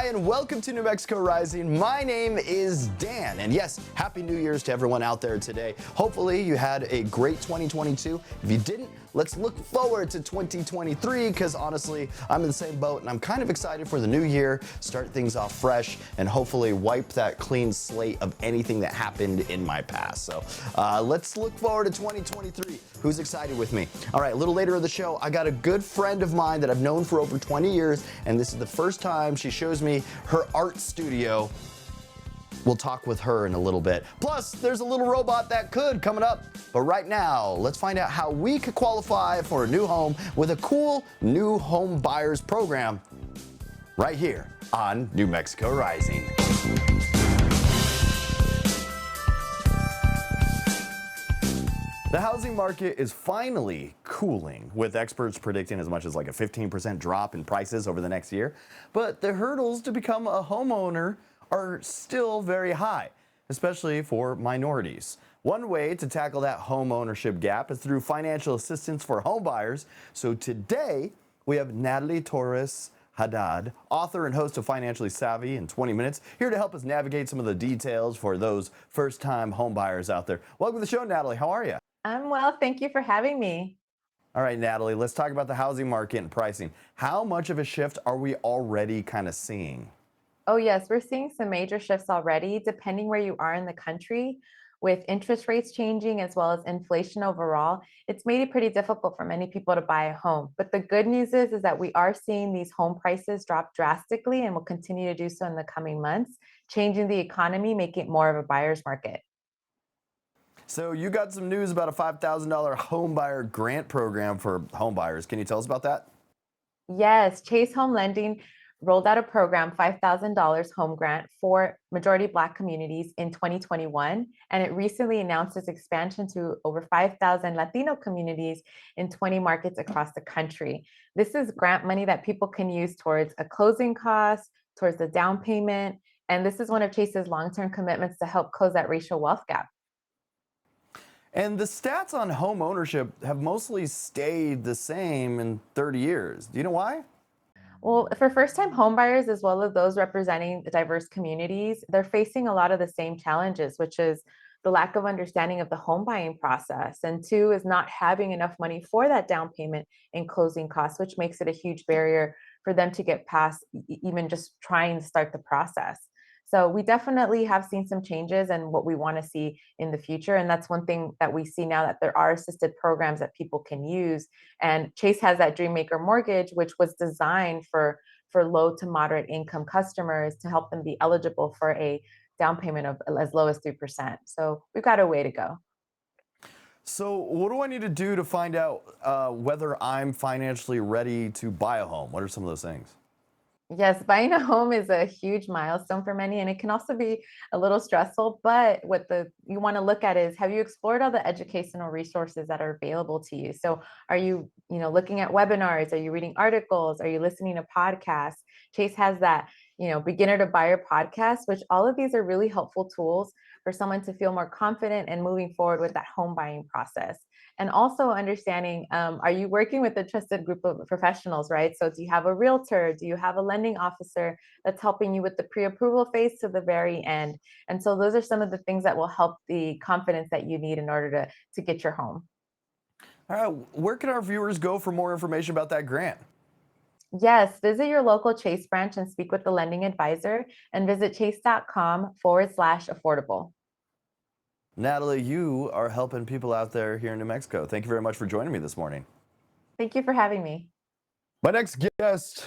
and welcome to New Mexico Rising. My name is Dan, and yes, Happy New Year's to everyone out there today. Hopefully you had a great 2022. If you didn't, let's look forward to 2023, because honestly, I'm in the same boat and I'm kind of excited for the new year, start things off fresh, and hopefully wipe that clean slate of anything that happened in my past. So let's look forward to 2023. Who's excited with me? All right, a little later in the show, I got a good friend of mine that I've known for over 20 years, and this is the first time she shows me her art studio. We'll talk with her in a little bit. Plus, there's a little robot that could coming up. But right now, let's find out how we could qualify for a new home with a cool new home buyers program right here on New Mexico Rising. The housing market is finally cooling, with experts predicting as much as like a 15% drop in prices over the next year. But the hurdles to become a homeowner are still very high, especially for minorities. One way to tackle that home ownership gap is through financial assistance for home buyers. So today we have Natalie Torres-Haddad, author and host of Financially Savvy in 20 Minutes, here to help us navigate some of the details for those first-time home buyers out there. Welcome to the show, Natalie. How are you? I'm well, thank you for having me. All right, Natalie, let's talk about the housing market and pricing. How much of a shift are we already kind of seeing? Oh yes, we're seeing some major shifts already, depending where you are in the country. With interest rates changing as well as inflation overall, it's made it pretty difficult for many people to buy a home. But the good news is that we are seeing these home prices drop drastically and will continue to do so in the coming months, changing the economy, making it more of a buyer's market. So you got some news about a $5,000 home buyer grant program for home buyers. Can you tell us about that? Yes, Chase Home Lending rolled out a program, $5,000 home grant for majority Black communities in 2021, and it recently announced its expansion to over 5,000 Latino communities in 20 markets across the country. This is grant money that people can use towards a closing cost, towards the down payment, and this is one of Chase's long-term commitments to help close that racial wealth gap. And the stats on home ownership have mostly stayed the same in 30 years. Do you know why? Well, for first-time homebuyers, as well as those representing the diverse communities, they're facing a lot of the same challenges, which is the lack of understanding of the home buying process. And two is not having enough money for that down payment and closing costs, which makes it a huge barrier for them to get past even just trying to start the process. So we definitely have seen some changes and what we want to see in the future. And that's one thing that we see now, that there are assisted programs that people can use. And Chase has that Dreammaker mortgage, which was designed for low to moderate income customers to help them be eligible for a down payment of as low as 3%. So we've got a way to go. So what do I need to do to find out whether I'm financially ready to buy a home? What are some of those things? Yes, buying a home is a huge milestone for many, and it can also be a little stressful. But what the you want to look at is, have you explored all the educational resources that are available to you? So are you, looking at webinars? Are you reading articles? Are you listening to podcasts? Chase has that, beginner to buyer podcast, which all of these are really helpful tools for someone to feel more confident and moving forward with that home buying process. And also understanding, are you working with a trusted group of professionals, right? So do you have a realtor? Do you have a lending officer that's helping you with the pre-approval phase to the very end? And so those are some of the things that will help the confidence that you need in order to get your home. All right, where can our viewers go for more information about that grant? Yes, visit your local Chase branch and speak with the lending advisor, and visit chase.com/affordable. Natalie, you are helping people out there here in New Mexico. Thank you very much for joining me this morning. Thank you for having me. My next guest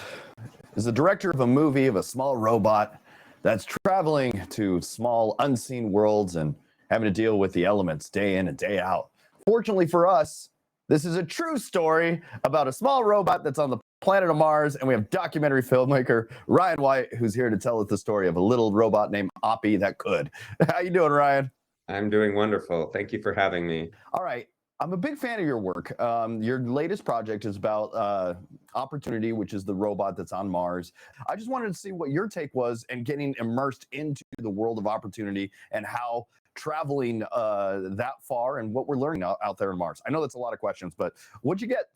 is the director of a movie of a small robot that's traveling to small unseen worlds and having to deal with the elements day in and day out. Fortunately for us, this is a true story about a small robot that's on the planet of Mars, and we have documentary filmmaker Ryan White, who's here to tell us the story of a little robot named Oppie that could. How you doing, Ryan? I'm doing wonderful. Thank you for having me. All right. I'm a big fan of your work. Your latest project is about Opportunity, which is the robot that's on Mars. I just wanted to see what your take was and getting immersed into the world of Opportunity and how traveling that far and what we're learning out there on Mars. I know that's a lot of questions, but what'd you get?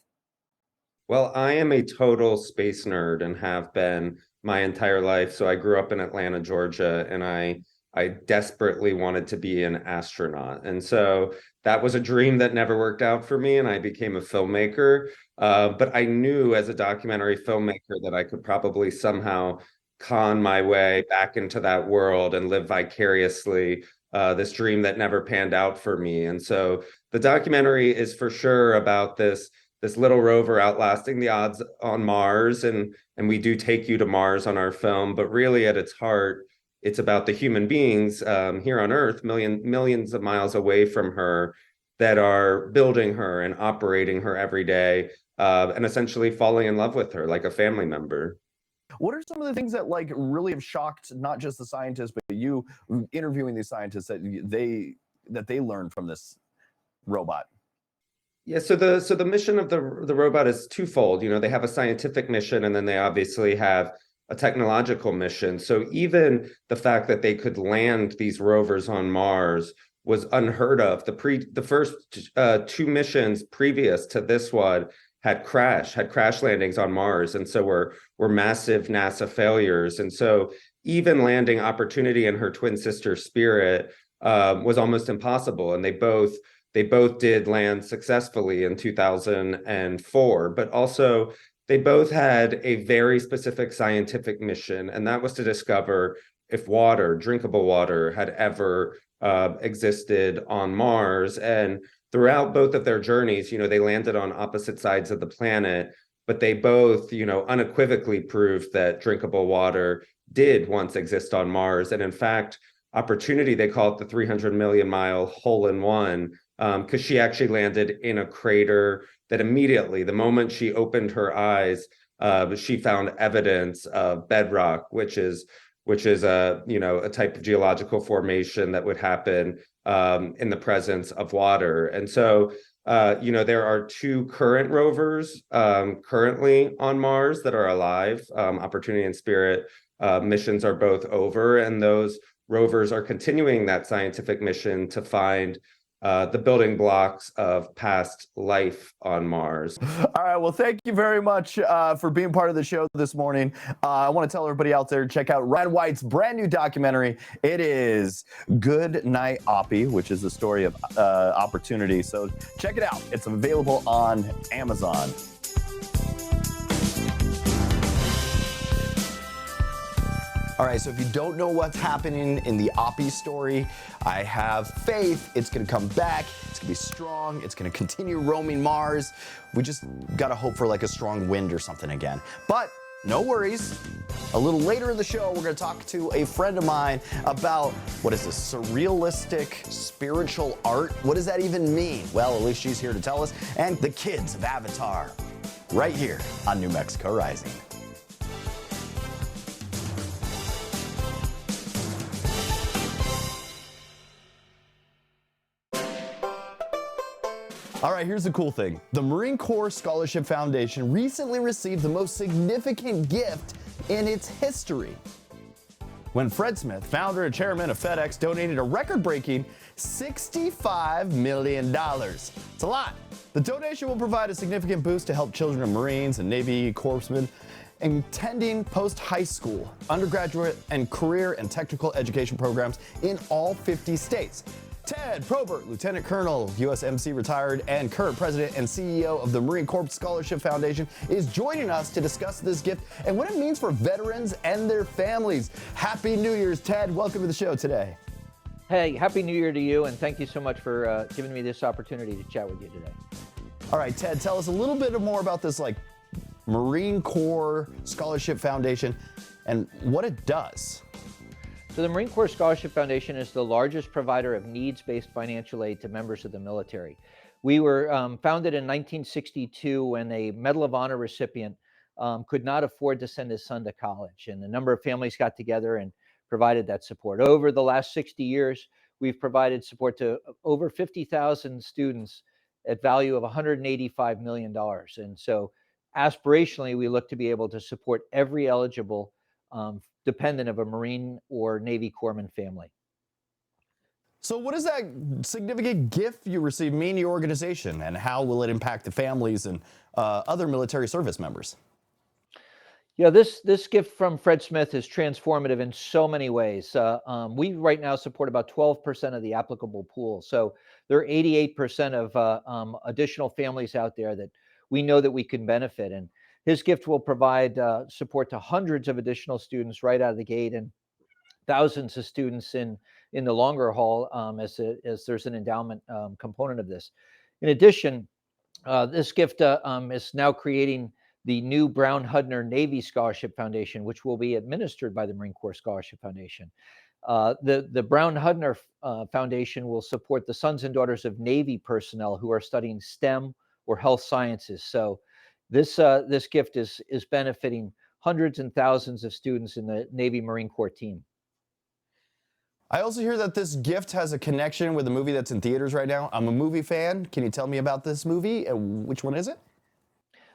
Well, I am a total space nerd and have been my entire life. So I grew up in Atlanta, Georgia, and I desperately wanted to be an astronaut. And so that was a dream that never worked out for me, and I became a filmmaker. But I knew as a documentary filmmaker that I could probably somehow con my way back into that world and live vicariously this dream that never panned out for me. And so the documentary is for sure about this little rover outlasting the odds on Mars, and we do take you to Mars on our film, but really at its heart, it's about the human beings here on Earth, millions of miles away from her, that are building her and operating her every day, and essentially falling in love with her like a family member. What are some of the things that like really have shocked not just the scientists, but you interviewing these scientists that they learned from this robot? Yeah, so the mission of the robot is twofold. You know, they have a scientific mission, and then they obviously have a technological mission. So even the fact that they could land these rovers on Mars was unheard of. The first two missions previous to this one had crash landings on Mars, and so were massive NASA failures. And so even landing Opportunity and her twin sister Spirit was almost impossible. And they both did land successfully in 2004, but also they both had a very specific scientific mission, and that was to discover if water, drinkable water, had ever existed on Mars. And throughout both of their journeys, you know, they landed on opposite sides of the planet, but they both, you know, unequivocally proved that drinkable water did once exist on Mars. And in fact, Opportunity, they call it the 300 million mile hole in one, because she actually landed in a crater that immediately, the moment she opened her eyes, she found evidence of bedrock, which is a, you know, a type of geological formation that would happen in the presence of water. And so, you know, there are two current rovers currently on Mars that are alive. Opportunity and Spirit missions are both over, and those rovers are continuing that scientific mission to find the building blocks of past life on Mars. All right, well, thank you very much for being part of the show this morning. I want to tell everybody out there, check out Ryan White's brand new documentary. It is Good Night Oppie, which is the story of Opportunity. So check it out. It's available on Amazon. All right, so if you don't know what's happening in the Oppie story, I have faith it's gonna come back, it's gonna be strong, it's gonna continue roaming Mars. We just gotta hope for like a strong wind or something again. But no worries. A little later in the show, we're gonna talk to a friend of mine about, what is this, surrealistic spiritual art? What does that even mean? Well, at least she's here to tell us. And the kids of Avatar, right here on New Mexico Rising. All right, here's the cool thing. The Marine Corps Scholarship Foundation recently received the most significant gift in its history, when Fred Smith, founder and chairman of FedEx, donated a record-breaking $65 million. It's a lot. The donation will provide a significant boost to help children of Marines and Navy corpsmen attending post-high school, undergraduate, and career and technical education programs in all 50 states. Ted Probert, Lieutenant Colonel, USMC retired, and current president and CEO of the Marine Corps Scholarship Foundation, is joining us to discuss this gift and what it means for veterans and their families. Happy New Year's, Ted. Welcome to the show today. Hey, Happy New Year to you, and thank you so much for giving me this opportunity to chat with you today. All right, Ted, tell us a little bit more about this Marine Corps Scholarship Foundation and what it does. So the Marine Corps Scholarship Foundation is the largest provider of needs-based financial aid to members of the military. We were founded in 1962 when a Medal of Honor recipient could not afford to send his son to college, and a number of families got together and provided that support. Over the last 60 years, we've provided support to over 50,000 students at value of $185 million. And so aspirationally, we look to be able to support every eligible dependent of a Marine or Navy corpsman family. So what does that significant gift you received mean to your organization, and how will it impact the families and other military service members? Yeah, this gift from Fred Smith is transformative in so many ways. We right now support about 12% of the applicable pool, so there are 88% of additional families out there that we know that we can benefit. And his gift will provide support to hundreds of additional students right out of the gate, and thousands of students in the longer haul, as there's an endowment component of this. In addition, this gift is now creating the new Brown Hudner Navy Scholarship Foundation, which will be administered by the Marine Corps Scholarship Foundation. The Brown Hudner Foundation will support the sons and daughters of Navy personnel who are studying STEM or health sciences. So this gift is benefiting hundreds and thousands of students in the Navy Marine Corps team. I also hear that this gift has a connection with a movie that's in theaters right now. I'm a movie fan. Can you tell me about this movie? Which one is it?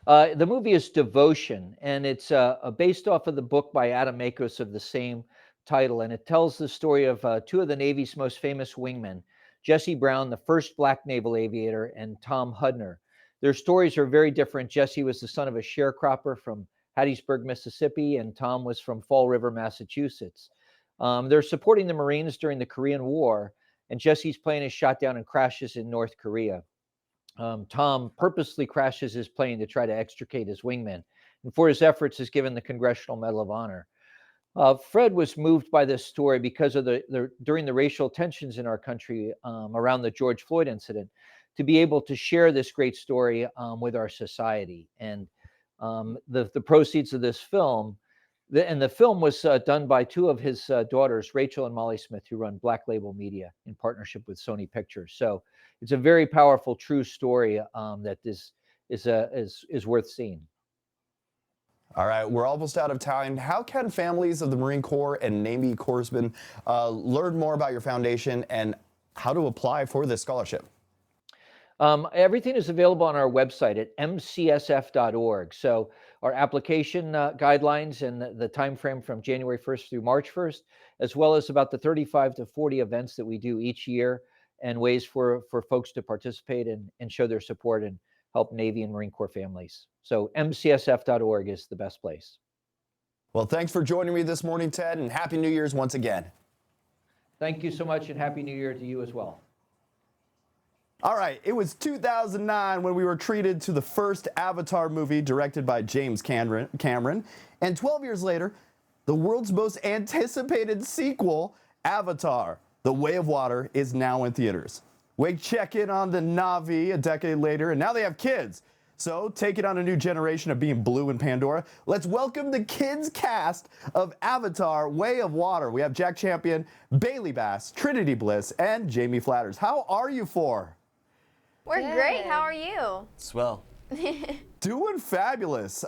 The movie is Devotion, and it's based off of the book by Adam Makos of the same title. And it tells the story of two of the Navy's most famous wingmen, Jesse Brown, the first Black naval aviator, and Tom Hudner. Their stories are very different. Jesse was the son of a sharecropper from Hattiesburg, Mississippi, and Tom was from Fall River, Massachusetts. They're supporting the Marines during the Korean War, and Jesse's plane is shot down and crashes in North Korea. Tom purposely crashes his plane to try to extricate his wingman, and for his efforts is given the Congressional Medal of Honor. Fred was moved by this story because of during the racial tensions in our country around the George Floyd incident, to be able to share this great story with our society. And the proceeds of this film, the film was done by two of his daughters, Rachel and Molly Smith, who run Black Label Media in partnership with Sony Pictures. So it's a very powerful, true story that is worth seeing. All right, we're almost out of time. How can families of the Marine Corps and Navy corpsmen learn more about your foundation and how to apply for this scholarship? Everything is available on our website at mcsf.org. So our application guidelines and the time frame from January 1st through March 1st, as well as about the 35 to 40 events that we do each year, and ways for folks to participate and show their support and help Navy and Marine Corps families. So mcsf.org is the best place. Well, thanks for joining me this morning, Ted, and Happy New Year's once again. Thank you so much, and Happy New Year to you as well. All right, it was 2009 when we were treated to the first Avatar movie directed by James Cameron, and 12 years later, the world's most anticipated sequel, Avatar: The Way of Water, is now in theaters. We check in on the Na'vi a decade later, and now they have kids. So, taking on a new generation of being blue in Pandora, let's welcome the kids cast of Avatar: Way of Water. We have Jack Champion, Bailey Bass, Trinity Bliss, and Jamie Flatters. How are you four? We're Good. great. How are you? Swell. Doing fabulous.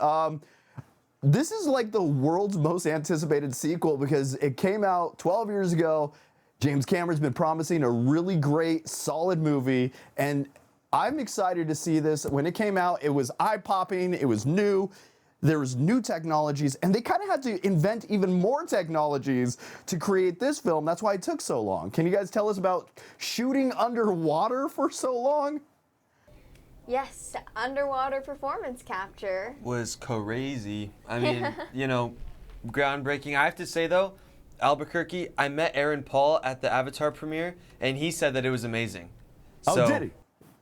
This is like the world's most anticipated sequel because it came out 12 years ago. James Cameron's been promising a really great, solid movie, and I'm excited to see this. When it came out, it was eye-popping, it was new, there was new technologies, and they kind of had to invent even more technologies to create this film. That's why it took so long. Can you guys tell us about shooting underwater for so long? Yes, underwater performance capture. Was crazy. I mean, you know, groundbreaking. I have to say though, Albuquerque, I met Aaron Paul at the Avatar premiere, and he said that it was amazing. Oh, did he?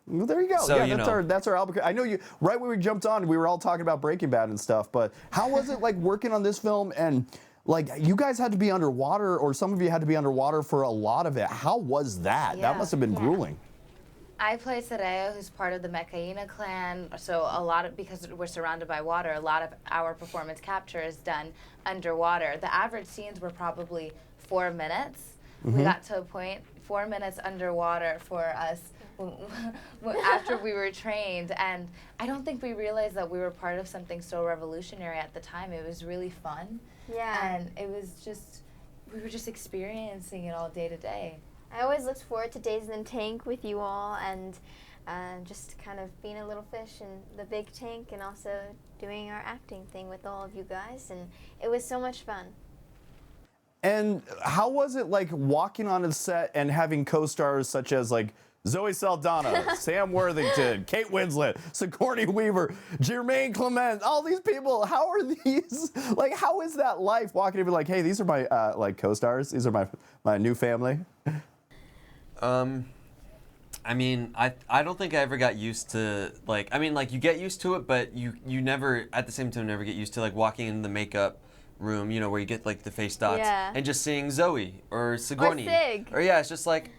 Well, there you go. So, yeah, that's our Albuquerque. I know you, right when we jumped on, we were all talking about Breaking Bad and stuff, but how was it like working on this film? And like, you guys had to be underwater, or some of you had to be underwater for a lot of it. How was that? Yeah. That must have been grueling. I play Saraya, who's part of the Mecaina clan, so because we're surrounded by water, a lot of our performance capture is done underwater. The average scenes were probably 4 minutes. We got to a point, 4 minutes underwater for us after we were trained, and I don't think we realized that we were part of something so revolutionary at the time. It was really fun. Yeah. And it was just, we were just experiencing it all day to day. I always looked forward to days in the tank with you all, and just kind of being a little fish in the big tank, and also doing our acting thing with all of you guys, and it was so much fun. And how was it like walking on the set and having co-stars such as like Zoe Saldana, Sam Worthington, Kate Winslet, Sigourney Weaver, Jermaine Clement, all these people? How are these, like, how is that life walking and be like, hey, these are my like co-stars, these are my new family? I mean, I don't think I ever got used to, like, I mean, like, you get used to it, but you never, at the same time, never get used to, like, walking in the makeup room, you know, where you get, like, the face dots, Yeah. and just seeing Zoe or Sigourney. Or Sig. Or, yeah, it's just like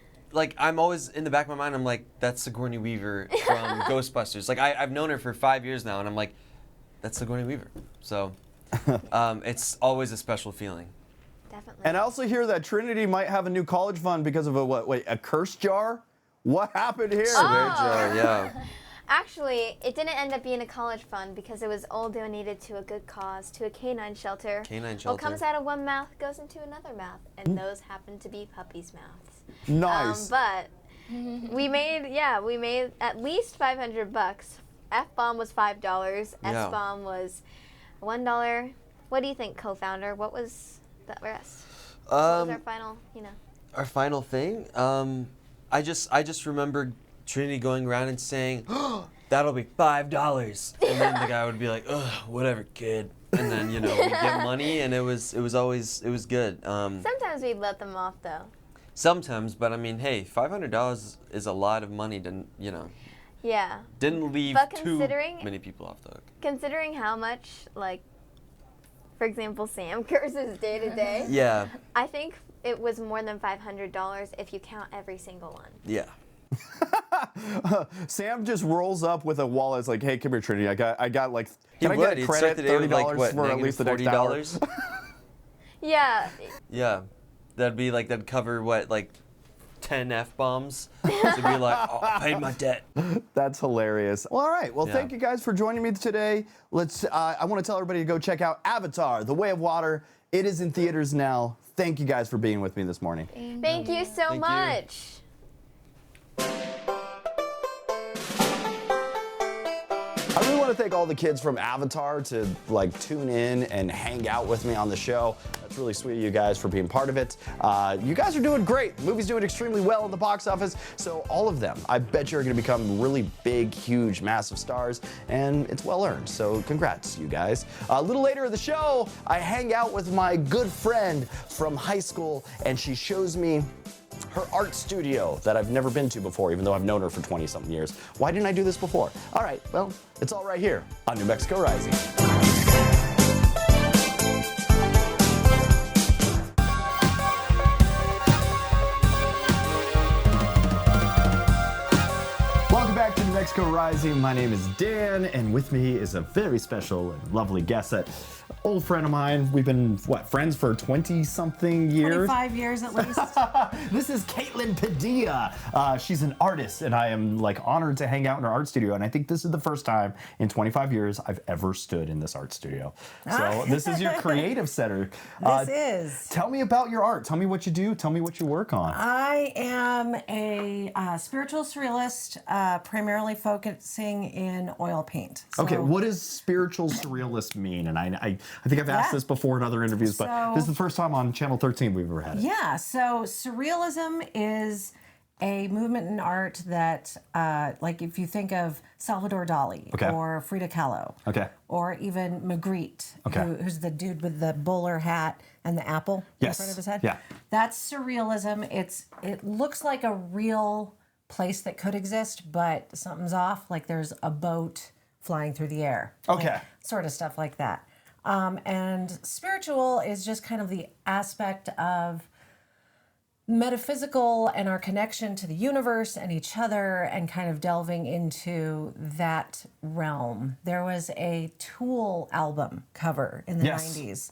I'm always, in the back of my mind, I'm like, that's Sigourney Weaver from Ghostbusters. Like, I've known her for 5 years now, and I'm like, that's Sigourney Weaver. So, it's always a special feeling. Definitely. And I also hear that Trinity might have a new college fund because of a curse jar? What happened here? Oh. Yeah. Actually, it didn't end up being a college fund because it was all donated to a good cause, to a canine shelter. Canine What shelter. comes out of one mouth goes into another mouth, and those happen to be puppies' mouths. Nice. But we made at least $500. F-bomb was $5. Yeah. S-bomb was $1. What do you think, co-founder? What was the rest? What was our final, Our final thing? I just remember Trinity going around and saying, oh, that'll be $5. And then the guy would be like, ugh, whatever, kid. And then, we'd get money, and it was good. Sometimes we'd let them off, though. Sometimes, but I mean, hey, $500 is a lot of money to, Yeah. didn't leave But too considering- many people off the hook. Considering how much, like, for example, Sam curses day to day, Yeah, I think it was more than $500 if you count every single one. yeah. Sam just rolls up with a wallet. It's like, hey, come here, Trinity. I got like, can I would. get He'd credit start the day with, like, $30 what, for at least the next hour? $40? Yeah. Yeah. That'd cover what, like 10 F-bombs? To be like, oh, I paid my debt. That's hilarious. Well, all right. Well, Yeah. thank you guys for joining me today. I want to tell everybody to go check out Avatar: The Way of Water. It is in theaters now. Thank you guys for being with me this morning. Thank you so Thank you. much. I really want to thank all the kids from Avatar to like tune in and hang out with me on the show. That's really sweet of you guys for being part of it. You guys are doing great. The movie's doing extremely well in the box office. So all of them, I bet you're going to become really big, huge, massive stars, and it's well earned. So congrats, you guys. A little later in the show, I hang out with my good friend from high school, and she shows me her art studio that I've never been to before, even though I've known her for 20-something years. Why didn't I do this before? All right, well, it's all right here on New Mexico Rising. Welcome back to New Mexico Rising. My name is Dan, and with me is a very special and lovely guest, that old friend of mine. We've been, friends for 20-something years? 25 years at least. This is Caitlin Padilla. She's an artist, and I am like honored to hang out in her art studio. And I think this is the first time in 25 years I've ever stood in this art studio. So this is your creative center. This is. Tell me about your art. Tell me what you do. Tell me what you work on. I am a spiritual surrealist, primarily focusing in oil paint. Okay, So- what does spiritual surrealist mean? And I think I've asked Yeah. this before in other interviews, but So- this is the first time on Channel 13 we've ever had it. Yeah, so surrealism is a movement in art that, like if you think of Salvador Dali Okay. or Frida Kahlo, Okay. or even Magritte, Okay. who's the dude with the bowler hat and the apple Yes. in front of his head. Yeah. That's surrealism. It looks like a real place that could exist, but something's off. Like there's a boat flying through the air. Okay. Like, sort of stuff like that. And spiritual is just kind of the aspect of metaphysical and our connection to the universe and each other, and kind of delving into that realm. There was a Tool album cover in the Yes. 90s.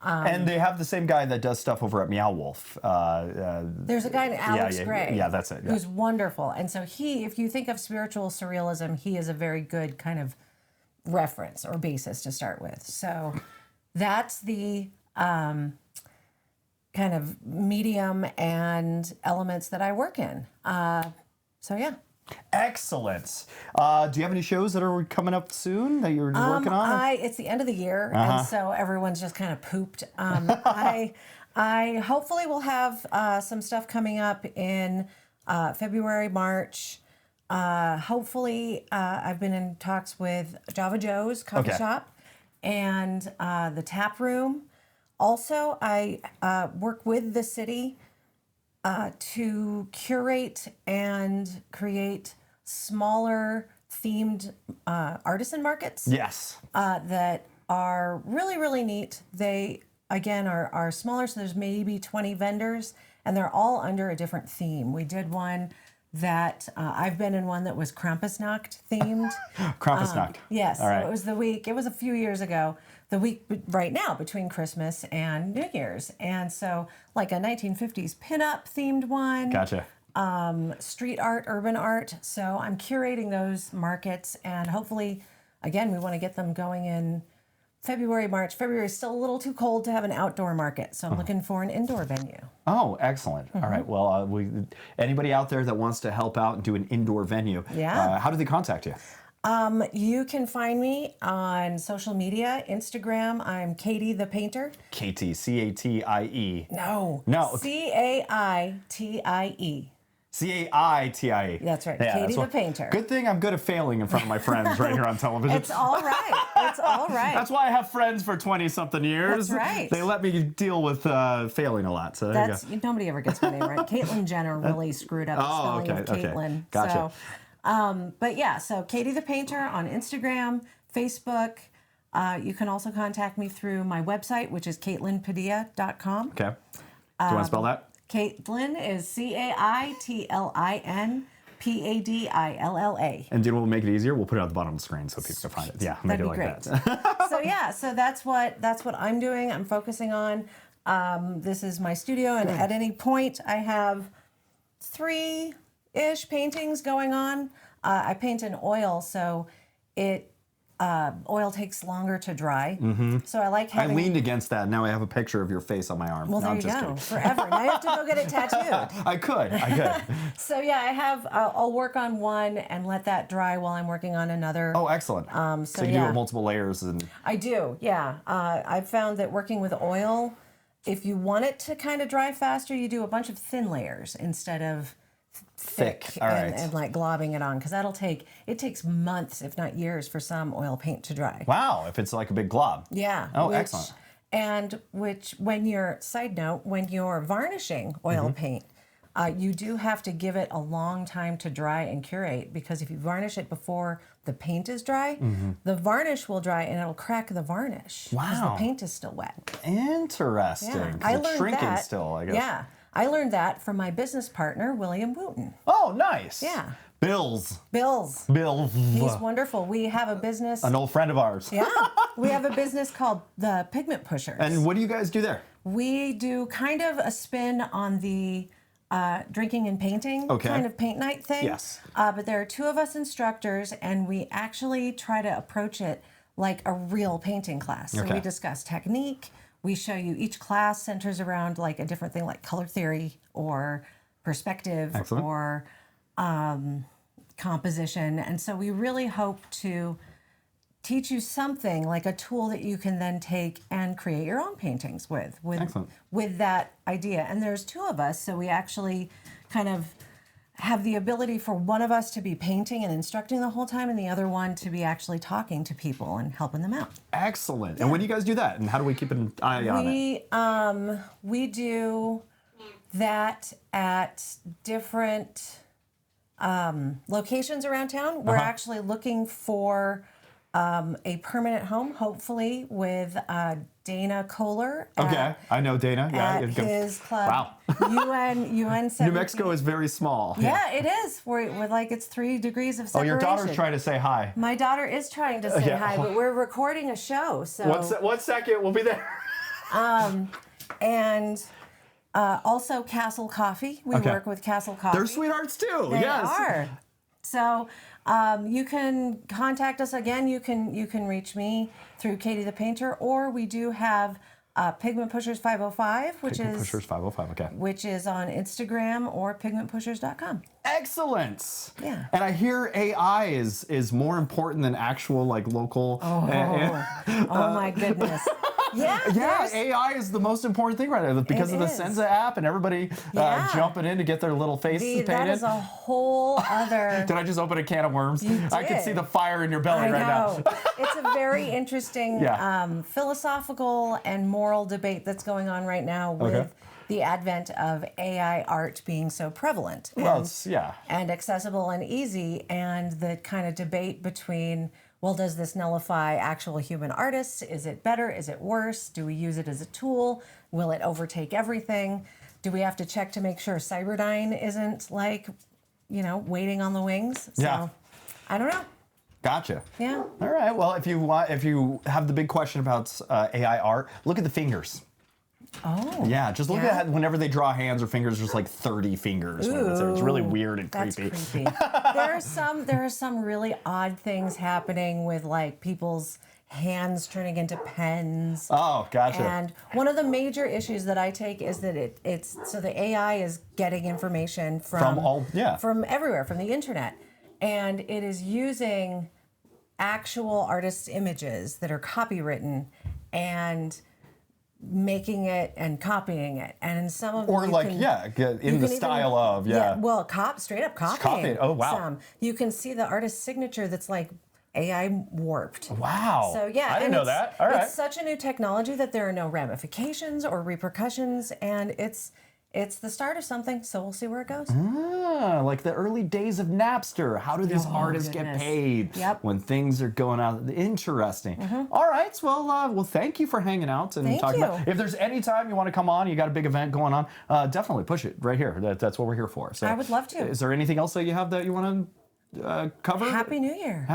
And they have the same guy that does stuff over at Meow Wolf. There's a guy named Alex Gray. Yeah, that's it. Yeah. Who's wonderful. And so if you think of spiritual surrealism, he is a very good kind of reference or basis to start with. So that's the kind of medium and elements that I work in. So yeah. Excellent. Do you have any shows that are coming up soon that you're working on? It's the end of the year, and so everyone's just kind of pooped. I hopefully will have some stuff coming up in February, March. Hopefully, I've been in talks with Java Joe's Coffee Shop and the Tap Room. Also, I work with the city to curate and create smaller themed artisan markets. Yes. That are really, really neat. They, again, are smaller, so there's maybe 20 vendors, and they're all under a different theme. We did one that, I've been in one that was Krampusnacht themed. Krampusnacht. Yes, All right. so it was the week, it was a few years ago, the week right now between Christmas and New Year's. And so like a 1950s pinup themed one. Gotcha. Street art, urban art. So I'm curating those markets, and hopefully, again, we want to get them going in February, March. February is still a little too cold to have an outdoor market, so I'm looking for an indoor venue. Oh, excellent. All right. Well, anybody out there that wants to help out and do an indoor venue, how do they contact you? You can find me on social media, Instagram. I'm Katie the Painter. Katie, C-A-T-I-E. No. C-A-I-T-I-E. C-A-I-T-I-E. That's right, Katie the Painter. Good thing I'm good at failing in front of my friends right here on television. It's all right. It's all right. That's why I have friends for 20-something years. That's right. They let me deal with failing a lot. So there you go. Nobody ever gets my name right. Caitlyn Jenner really screwed up the spelling of Caitlyn. Gotcha. So, but yeah, so Katie the Painter on Instagram, Facebook. You can also contact me through my website, which is CaitlynPadilla.com. Okay. Do you want to spell that? Caitlyn is CAITLINPADILLA. And do you know what will make it easier? We'll put it at the bottom of the screen so people can find it. Yeah, make That'd it be like great. that. So yeah, so that's what I'm doing. I'm focusing on. This is my studio, and at any point I have 3-ish paintings going on. I paint in oil, so oil takes longer to dry. So I like having. I leaned against that. Now I have a picture of your face on my arm. Well, no, there I'm you just go. kidding. Forever. Now you have to go get it tattooed. I could. So yeah, I have. I'll work on one and let that dry while I'm working on another. Oh, excellent. So you do multiple layers and. I do. Yeah. I've found that working with oil, if you want it to kind of dry faster, you do a bunch of thin layers instead of thick and like globbing it on, because it takes months, if not years, for some oil paint to dry. Wow, if it's like a big glob. Yeah. Oh, excellent. And when you're varnishing oil paint, you do have to give it a long time to dry and curate, because if you varnish it before the paint is dry, the varnish will dry and it'll crack the varnish. Wow. Because the paint is still wet. Interesting. Yeah. It's shrinking still, I guess. Yeah. I learned that from my business partner, William Wooten. Oh, nice. Yeah. Bills. He's wonderful. We have a business. An old friend of ours. Yeah. We have a business called the Pigment Pushers. And what do you guys do there? We do kind of a spin on the drinking and painting kind of paint night thing. Yes. But there are 2 of us instructors, and we actually try to approach it like a real painting class. So we discuss technique. We show you, each class centers around like a different thing, like color theory or perspective or composition. And so we really hope to teach you something, like a tool that you can then take and create your own paintings with that idea. And there's 2 of us, so we actually kind of have the ability for one of us to be painting and instructing the whole time, and the other one to be actually talking to people and helping them out. Excellent. Yeah. And when do you guys do that? And how do we keep an eye on it? We do that at different locations around town. We're actually looking for a permanent home, hopefully with Dana Kohler. Okay, I know Dana. At his club. Wow. UN 17. New Mexico is very small. Yeah, it is. We're like, it's 3 degrees of separation. Oh, your daughter's trying to say hi. My daughter is trying to say hi, but we're recording a show. So 1 second, we'll be there. And also Castle Coffee. We work with Castle Coffee. They're sweethearts too. They are. So you can contact us again. You can reach me through Katie the Painter, or we do have Pigment Pushers 505, which Pigment is Pushers 505, okay. which is on Instagram or pigmentpushers.com. Excellent. Yeah. And I hear AI is more important than actual like local. Oh my goodness. Yeah. Yeah, there's- AI is the most important thing right now because It of the is. Senza app and everybody Yeah. jumping in to get their little faces That painted. is a whole other. Did I just open a can of worms? You I can did. see the fire in your belly I right know. now. It's a very interesting Yeah. philosophical and moral debate that's going on right now with Okay. the advent of AI art being so prevalent Well, and, it's, yeah. and accessible and easy, and the kind of debate between, well, does this nullify actual human artists? Is it better? Is it worse? Do we use it as a tool? Will it overtake everything? Do we have to check to make sure Cyberdyne isn't like, waiting on the wings? So, Yeah. I don't know. Gotcha. Yeah. All right. Well, if you have the big question about AI art, look at the fingers. Oh. Yeah, just look at whenever they draw hands or fingers, there's like 30 fingers. Whenever it's there. It's really weird and That's creepy. creepy. there are some really odd things happening with like people's hands turning into pens. Oh, gotcha. And one of the major issues that I take is that it's so the AI is getting information from everywhere, from the internet, and it is using actual artists' images that are copywritten and making it and copying it, and some of them Or like, in the style of, well, straight up copying. Copying. Oh, wow. Some. You can see the artist's signature that's like AI warped. Wow. So yeah, I didn't know that. All right. It's such a new technology that there are no ramifications or repercussions, and it's the start of something. So we'll see where it goes. Ah, like the early days of Napster. How do these artists get goodness. paid Yep. when things are going out? Interesting. All right. Well, thank you for hanging out and Thank talking you. about. If there's any time you want to come on, you got a big event going on, definitely push it right here. That's what we're here for. So I would love to. Is there anything else that you have that you want to cover? Happy New Year.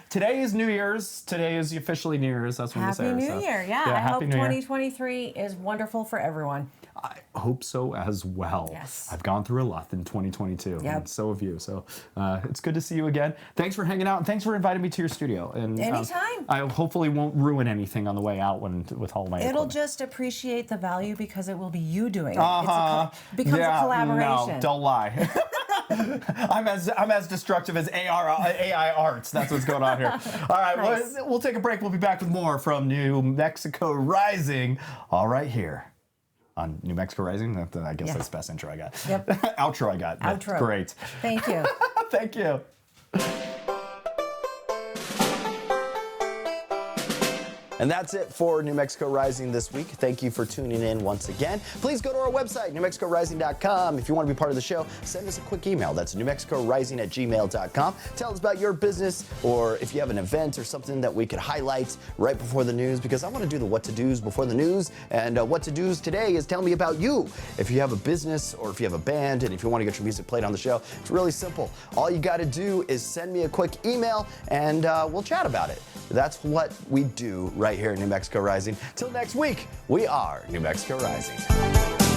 Today is New Year's. Today is officially New Year's. That's when Happy this airs, New so. Year. Yeah, I Happy hope New Year. 2023 is wonderful for everyone. I hope so as well. Yes. I've gone through a lot in 2022, Yep. and so have you. So it's good to see you again. Thanks for hanging out, and thanks for inviting me to your studio. And Anytime. I hopefully won't ruin anything on the way out with all my It'll equipment. just appreciate the value because it will be you doing it. Uh-huh. Becomes a collaboration. No, don't lie. I'm as destructive as AI arts. That's what's going on here. All right, Nice. we'll take a break. We'll be back with more from New Mexico Rising. All right, here on New Mexico Rising. I guess that's the best intro I got. Yep. Outro I got. That's Outro. great. Thank you. Thank you. And that's it for New Mexico Rising this week. Thank you for tuning in once again. Please go to our website, newmexicorising.com. If you want to be part of the show, send us a quick email. That's newmexicorising@gmail.com. Tell us about your business, or if you have an event or something that we could highlight right before the news, because I want to do the what to do's before the news. And what to do's today is tell me about you. If you have a business or if you have a band and if you want to get your music played on the show, it's really simple. All you got to do is send me a quick email and we'll chat about it. That's what we do right here in New Mexico Rising. Till next week, we are New Mexico Rising.